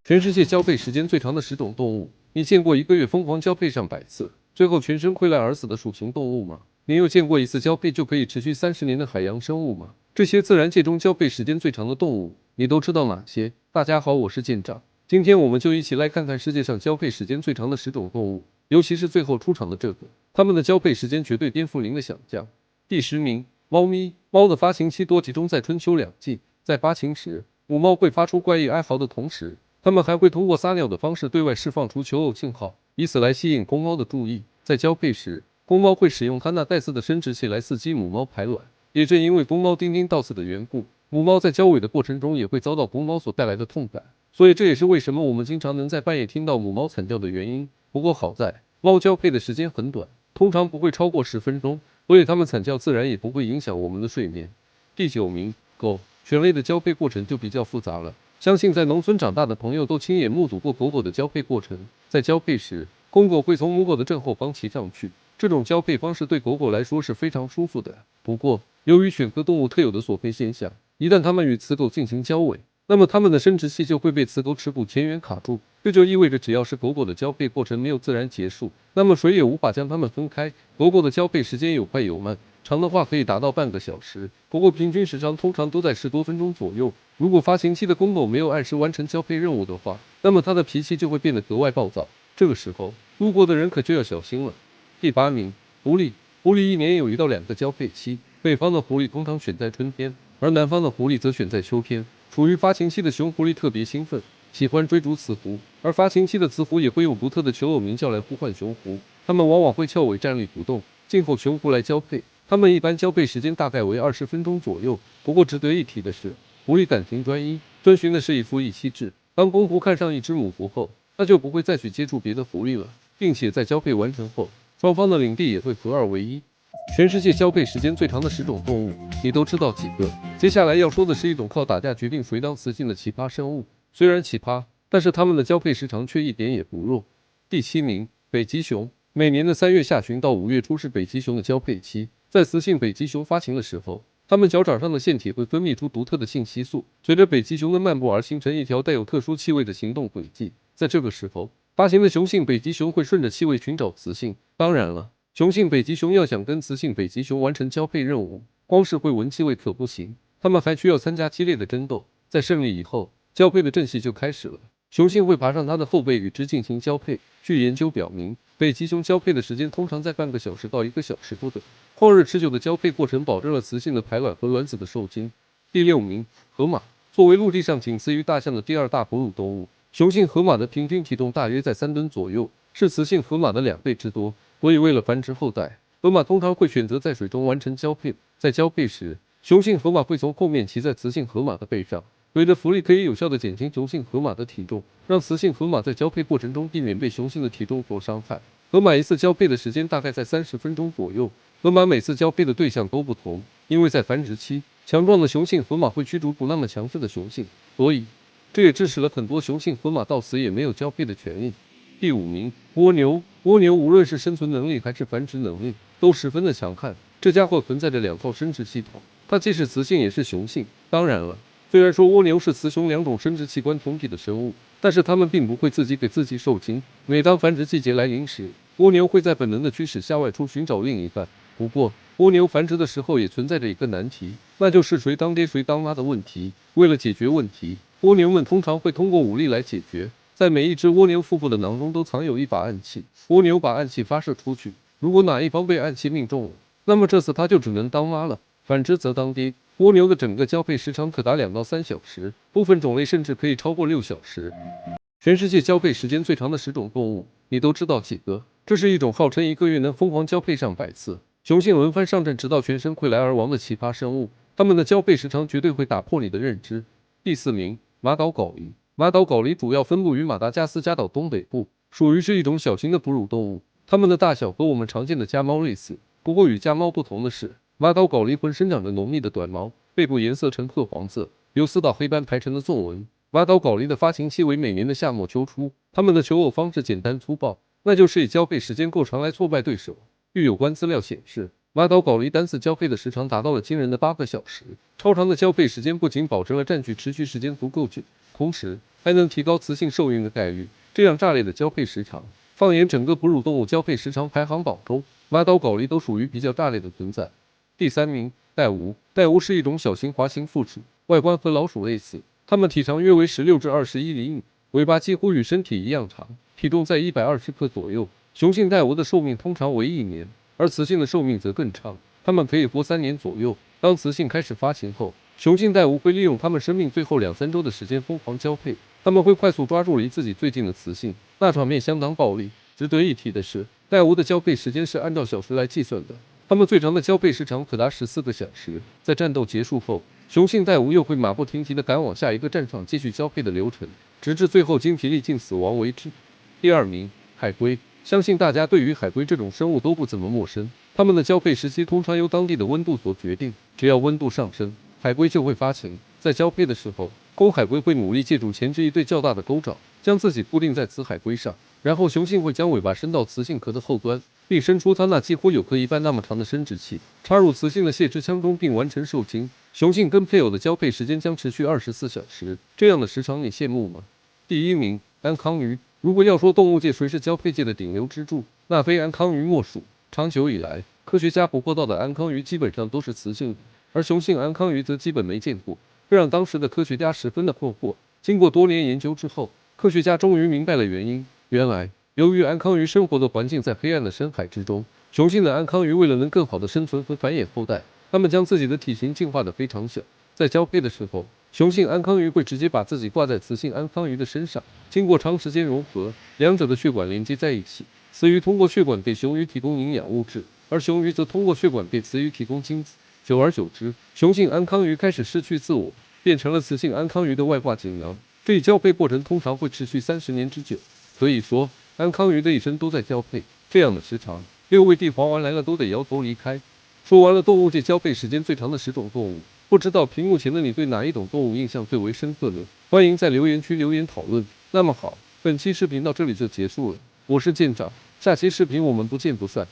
全世界交配时间最长的10种动物，你见过1个月疯狂交配上100次，最后全身溃烂而死的属性动物吗？你有见过1次交配就可以持续30年的海洋生物吗？这些自然界中交配时间最长的动物，你都知道哪些？大家好，我是舰长，今天我们就一起来看看世界上交配时间最长的10种动物，尤其是最后出场的这个，它们的交配时间绝对颠覆您的想象。第10名，猫咪。猫的发情期多集中在春秋两季，在发情时，母猫会发出怪异哀嚎的同时，它们还会通过撒尿的方式对外释放出求偶信号，以此来吸引公猫的注意。在交配时，公猫会使用它那带刺的生殖器来刺激母猫排卵。也正因为公猫叮叮到刺的缘故，母猫在交尾的过程中也会遭到公猫所带来的痛感，所以这也是为什么我们经常能在半夜听到母猫惨叫的原因。不过好在，猫交配的时间很短，通常不会超过10分钟，所以它们惨叫自然也不会影响我们的睡眠。第9名，狗。犬类的交配过程就比较复杂了。相信在农村长大的朋友都亲眼目睹过狗狗的交配过程。在交配时，公狗会从母狗的正后方骑上去，这种交配方式对狗狗来说是非常舒服的。不过，由于犬科动物特有的索配现象，一旦它们与雌狗进行交尾，那么它们的生殖器就会被雌狗耻骨前缘卡住，这就意味着只要是狗狗的交配过程没有自然结束，那么谁也无法将它们分开。狗狗的交配时间有快有慢，长的话可以达到半个小时，不过平均时长通常都在10多分钟左右。如果发情期的公狗没有按时完成交配任务的话，那么它的脾气就会变得格外暴躁，这个时候路过的人可就要小心了。第8名，狐狸。狐狸一年有1到2个交配期，北方的狐狸通常选在春天，而南方的狐狸则选在秋天。处于发情期的雄狐狸特别兴奋，喜欢追逐雌狐，而发情期的雌狐也会用独特的求偶鸣叫来呼唤雄狐，它们往往会翘尾站立不动，静候雄狐来交配。它们一般交配时间大概为20分钟左右。不过值得一提的是，狐狸感情专一，遵循的是一夫一妻制。当公狐看上一只母狐后，那就不会再去接触别的狐狸了，并且在交配完成后，双方的领地也会合二为一。全世界交配时间最长的10种动物，你都知道几个？接下来要说的是一种靠打架决定谁当雌性的奇葩生物。虽然奇葩，但是它们的交配时长却一点也不弱。第7名，北极熊。每年的3月下旬到5月初是北极熊的交配期。在雌性北极熊发情的时候，它们脚掌上的腺体会分泌出独特的性激素，随着北极熊的漫步而形成一条带有特殊气味的行动轨迹。在这个时候，发情的雄性北极熊会顺着气味寻找雌性。当然了，雄性北极熊要想跟雌性北极熊完成交配任务，光是会闻气味可不行，它们还需要参加激烈的争斗。在胜利以后，交配的正戏就开始了。雄性会爬上它的后背与之进行交配。据研究表明，北极熊交配的时间通常在半个小时到1个小时不等。旷日持久的交配过程保证了雌性的排卵和卵子的受精。第6名，河马。作为陆地上仅次于大象的第2大哺乳动物，雄性河马的平均体重大约在3吨左右，是雌性河马的2倍之多。所以为了繁殖后代，河马通常会选择在水中完成交配。在交配时，雄性河马会从后面骑在雌性河马的背上，水的浮力可以有效地减轻雄性河马的体重，让雌性河马在交配过程中避免被雄性的体重所伤害。河马一次交配的时间大概在30分钟左右。河马每次交配的对象都不同，因为在繁殖期，强壮的雄性河马会驱逐不那么强势的雄性，所以这也致使了很多雄性河马到死也没有交配的权利。第5名，蜗牛。蜗牛无论是生存能力还是繁殖能力都十分的强悍，这家伙存在着2套生殖系统，它既是雌性也是雄性。当然了，虽然说蜗牛是雌雄2种生殖器官同体的生物，但是它们并不会自己给自己受精。每当繁殖季节来临时，蜗牛会在本能的驱使下外出寻找另一半。不过，蜗牛繁殖的时候也存在着一个难题，那就是谁当爹谁当妈的问题。为了解决问题，蜗牛们通常会通过武力来解决。在每一只蜗牛腹部的囊中都藏有一把暗器，蜗牛把暗器发射出去，如果哪一方被暗器命中了，那么这次它就只能当妈了，反之则当爹。蜗牛的整个交配时长可达2到3小时，部分种类甚至可以超过6小时。全世界交配时间最长的10种动物，你都知道几个？这是一种号称1个月能疯狂交配上100次，雄性轮番上阵直到全身溃烂而亡的奇葩生物，它们的交配时长绝对会打破你的认知。第4名，马岛睾狸。马岛睾狸主要分布于马达加斯加岛东北部，属于是一种小型的哺乳动物。它们的大小和我们常见的家猫类似，不过与家猫不同的是，马岛睾狸浑身长着浓密的短毛，背部颜色呈褐黄色，由4道黑斑排成的纵纹。马岛睾狸的发情期为每年的夏末秋初，它们的求偶方式简单粗暴，那就是以交配时间够长来挫败对手。据有关资料显示，马岛睾狸单次交配的时长达到了惊人的8个小时。超长的交配时间不仅保证了占据持续时间足够久，同时还能提高雌性受孕的概率。这样炸裂的交配时长，放眼整个哺乳动物交配时长排行榜中，马岛狗狸都属于比较炸裂的存在。第3名，带蜈。带蜈是一种小型滑行负鼠，外观和老鼠类似，它们体长约为16至21厘米，尾巴几乎与身体一样长，体重在120克左右。雄性带蜈的寿命通常为1年，而雌性的寿命则更长，它们可以活3年左右。当雌性开始发情后，雄性带蜈会利用它们生命最后2-3周的时间疯狂交配，它们会快速抓住离自己最近的雌性，那场面相当暴力。值得一提的是，带蜈的交配时间是按照小时来计算的，它们最长的交配时长可达14个小时。在战斗结束后，雄性带蜈又会马不停蹄地赶往下一个战场继续交配的流程，直至最后精疲力尽死亡为止。第2名，海龟。相信大家对于海龟这种生物都不怎么陌生，它们的交配时期通常由当地的温度所决定，只要温度上升，海龟就会发情。在交配的时候，公海龟会努力借助前肢一对较大的钩爪，将自己固定在雌海龟上，然后雄性会将尾巴伸到雌性壳的后端，并伸出它那几乎有壳一半那么长的生殖器，插入雌性的泄殖腔中并完成受精。雄性跟配偶的交配时间将持续24小时，这样的时长你羡慕吗？第1名，安康鱼。如果要说动物界谁是交配界的顶流支柱，那非安康鱼莫属。长久以来，科学家捕获到的安康鱼基本上都是雌性的，而雄性安康鱼则基本没见过，这让当时的科学家十分的困惑。经过多年研究之后，科学家终于明白了原因。原来，由于安康鱼生活的环境在黑暗的深海之中，雄性的安康鱼为了能更好的生存和繁衍后代，它们将自己的体型进化得非常小。在交配的时候，雄性安康鱼会直接把自己挂在雌性安康鱼的身上，经过长时间融合，两者的血管连接在一起，雌鱼通过血管给雄鱼提供营养物质，而雄鱼则通过血管给雌鱼提供精子。久而久之，雄性安康鱼开始失去自我，变成了雌性安康鱼的外挂锦囊。这一交配过程通常会持续30年之久，所以说安康鱼的一生都在交配。这样的时长，6位帝皇丸来了都得摇头离开。说完了动物界交配时间最长的10种动物，不知道屏幕前的你对哪一种动物印象最为深刻呢？欢迎在留言区留言讨论。那么好，本期视频到这里就结束了，我是舰长，下期视频我们不见不散。